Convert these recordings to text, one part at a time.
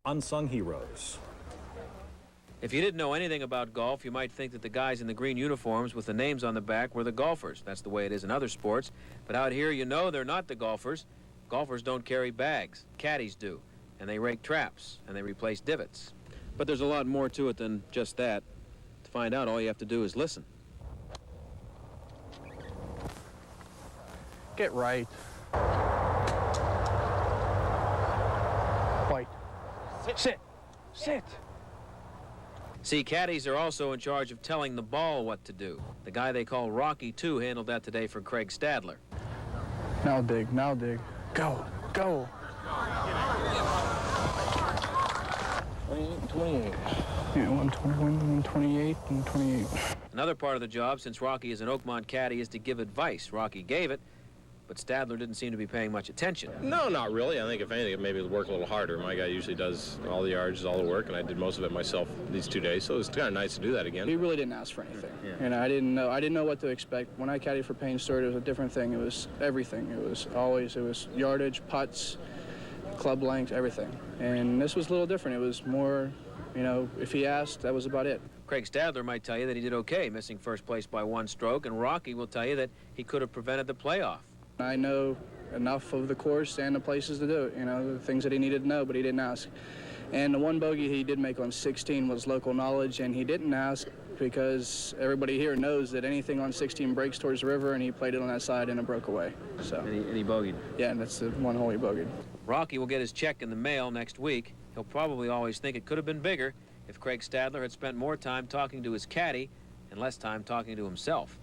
Unsung heroes. If you didn't know anything about golf, you might think that the guys in the green uniforms with the names on the back were the golfers. That's the way it is in other sports. But out here, you know they're not the golfers. Golfers don't carry bags. Caddies do. And they rake traps, and they replace divots. But there's a lot more to it than just that. To find out, all you have to do is listen. Get right. White. Sit. Sit. See, caddies are also in charge of telling the ball what to do. The guy they call Rocky, too, handled that today for Craig Stadler. Now dig, now dig. Go, go. 28. Yeah, 121, 128, and 28. Another part of the job, since Rocky is an Oakmont caddy, is to give advice. Rocky gave it, but Stadler didn't seem to be paying much attention. No, not really. I think if anything, maybe it'll work a little harder. My guy usually does all the yards, all the work, and I did most of it myself these 2 days, so it's kind of nice to do that again. He really didn't ask for anything. Yeah. You know, I didn't know what to expect. When I caddied for Payne Stewart, it was a different thing. It was everything. It was yardage, putts, club length, everything. And this was a little different. It was more, you know, if he asked, that was about it. Craig Stadler might tell you that he did okay, missing first place by 1 stroke, and Rocky will tell you that he could have prevented the playoff. I know enough of the course and the places to do it, you know, the things that he needed to know, but he didn't ask. And the one bogey he did make on 16 was local knowledge, and he didn't ask because everybody here knows that anything on 16 breaks towards the river, and he played it on that side and it broke away. So. And he bogeyed? Yeah, and that's the one hole he bogeyed. Rocky will get his check in the mail next week. He'll probably always think it could have been bigger if Craig Stadler had spent more time talking to his caddy and less time talking to himself.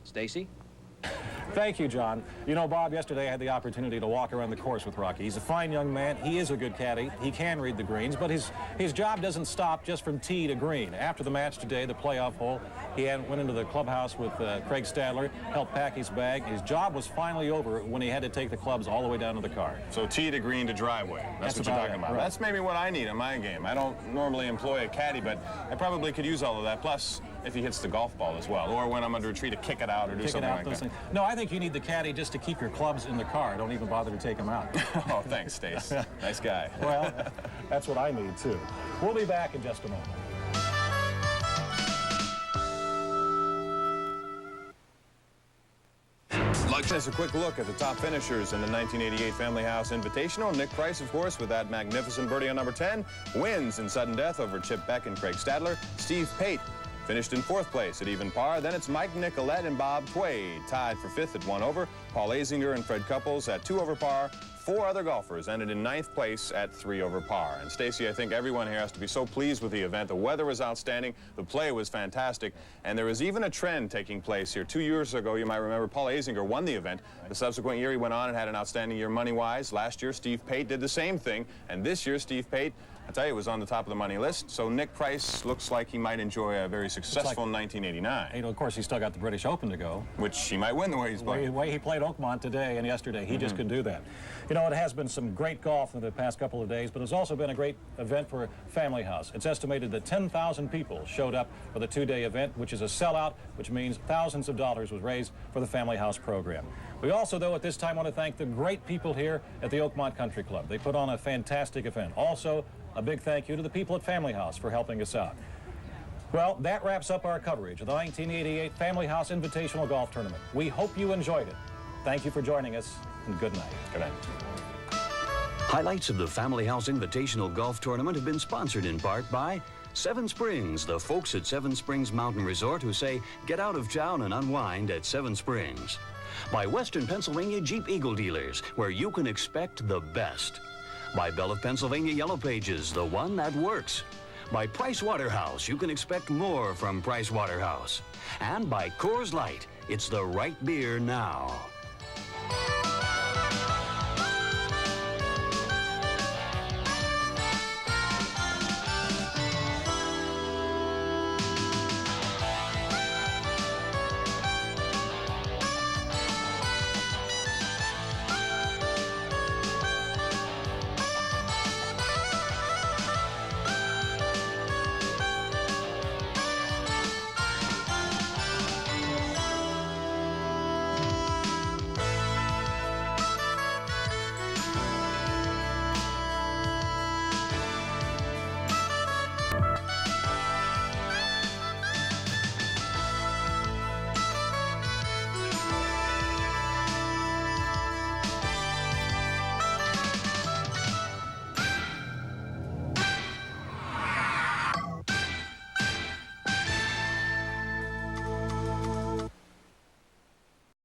Stacy? Thank you, John. You know, Bob, yesterday I had the opportunity to walk around the course with Rocky. He's a fine young man. He is a good caddy. He can read the greens, but his job doesn't stop just from tee to green. After the match today, the playoff hole, he went into the clubhouse with Craig Stadler, helped pack his bag. His job was finally over when he had to take the clubs all the way down to the car. So tee to green to driveway. That's what you're talking about. Right. That's maybe what I need in my game. I don't normally employ a caddy, but I probably could use all of that. Plus, if he hits the golf ball as well, or when I'm under a tree to kick it out or do something like that. No, I think you need the caddy just to keep your clubs in the car. Don't even bother to take them out. Oh, thanks, Stace. Nice guy. Well, that's what I need, too. We'll be back in just a moment. Just a quick look at the top finishers in the 1988 Family House Invitational. Nick Price, of course, with that magnificent birdie on number 10, wins in sudden death over Chip Beck and Craig Stadler. Steve Pate finished in 4th place at even par. Then it's Mike Nicolette and Bob Twade tied for 5th at 1 over. Paul Azinger and Fred Couples at 2 over par. 4 other golfers ended in 9th place at 3 over par. And Stacy, I think everyone here has to be so pleased with the event. The weather was outstanding. The play was fantastic. And there was even a trend taking place here. 2 years ago, you might remember, Paul Azinger won the event. The subsequent year, he went on and had an outstanding year money-wise. Last year, Steve Pate did the same thing. And this year, Steve Pate, I tell you, was on the top of the money list. So Nick Price looks like he might enjoy a very successful 1989. You know, of course, he's still got the British Open to go. Which he might win the way he's playing. The way he played Oakmont today and yesterday, he just could do that. You know, it has been some great golf in the past couple of days, but it's also been a great event for Family House. It's estimated that 10,000 people showed up for the 2-day event, which is a sellout, which means thousands of dollars was raised for the Family House program. We also, though, at this time want to thank the great people here at the Oakmont Country Club. They put on a fantastic event. Also, a big thank you to the people at Family House for helping us out. Well, that wraps up our coverage of the 1988 Family House Invitational Golf Tournament. We hope you enjoyed it. Thank you for joining us, and good night. Good night. Highlights of the Family House Invitational Golf Tournament have been sponsored in part by Seven Springs, the folks at Seven Springs Mountain Resort who say, get out of town and unwind at Seven Springs. By Western Pennsylvania Jeep Eagle Dealers, where you can expect the best. By Bell of Pennsylvania Yellow Pages, the one that works. By Price Waterhouse, you can expect more from Price Waterhouse. And by Coors Light, it's the right beer now.